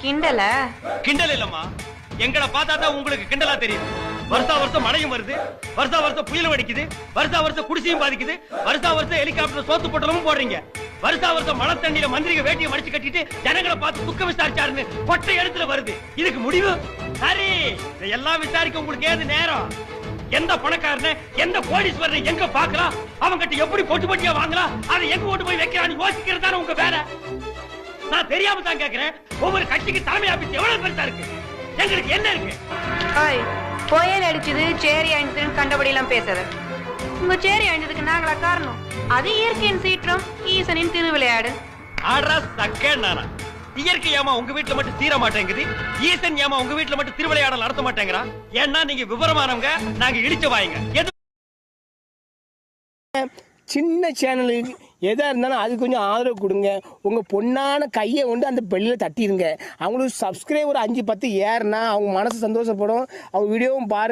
கிண்டல கிண்டல் இல்லம்மா, எங்களை பார்த்தா தான் உங்களுக்கு கிண்டலா தெரியும். வருஷா வருஷம் மழையும் வருது, வருஷா வருஷம் புயலும் அடிக்குது, வருஷா வருஷம் குடிசையும் பாதிக்குது, வருஷா வருஷம் ஹெலிகாப்டர் சோத்து பொட்டலமும் போடுறீங்க, வருஷா வருஷம் மழை தண்ணியில மந்திரிக வேட்டியை மடிச்சு கட்டிட்டு ஜனங்களை பார்த்து துக்க விசாரிச்சாருன்னு கொட்டை இடத்துல வருது. இதுக்கு முடிவு சரி. எல்லாம் விசாரிக்க உங்களுக்கு ஏது நேரம்? எந்த பணக்காரன எந்த கோடீஸ்வரனை எங்க பாக்கலாம், அவங்கிட்ட எப்படி பொட்டு பொட்டியா வாங்கலாம், அதை எங்க ஓட்டு போய் வைக்கிறான்னு யோசிக்கிறது தானே உங்க வேலை. நான் தெரியாம தான் கேக்குறேன், ஒவ்வொரு கட்சிக்கு தலைமை ஆபீஸ் எவ்வளவு பெருசா இருக்கு, எங்களுக்கு என்ன இருக்கு? புயல் அடிச்சது சேரி அழிஞ்சதுன்னு கண்டபடி எல்லாம் பேசாத. உங்க சேரி அழிஞ்சதுக்கு நாங்களா காரணம்? அது இயற்கையின் சீற்றம், ஈசனின் திருவிளையாடு. ஆடா சக்கே நானா, இயற்கை ஏமா உங்க வீட்டுல மட்டும் தீர மாட்டேங்குது, ஈசன் ஏமா உங்க வீட்டுல மட்டும் திருவிளையாடல் நடத்த மாட்டேங்கிறா? ஏன்னா நீங்க விவரமானவங்க, நாங்க இடிச்ச வாயுங்க. சின்ன சேனலுக்கு எதாக இருந்தாலும் அது கொஞ்சம் ஆதரவு கொடுங்க. உங்கள் பொண்ணான கையை கொண்டு அந்த பெல்லில் தட்டிடுங்க. அவங்களுக்கு சப்ஸ்கிரைபர் 5-10 ஏறுனா அவங்க மனசு சந்தோஷப்படும். அவங்க வீடியோவும் பாருங்கள்.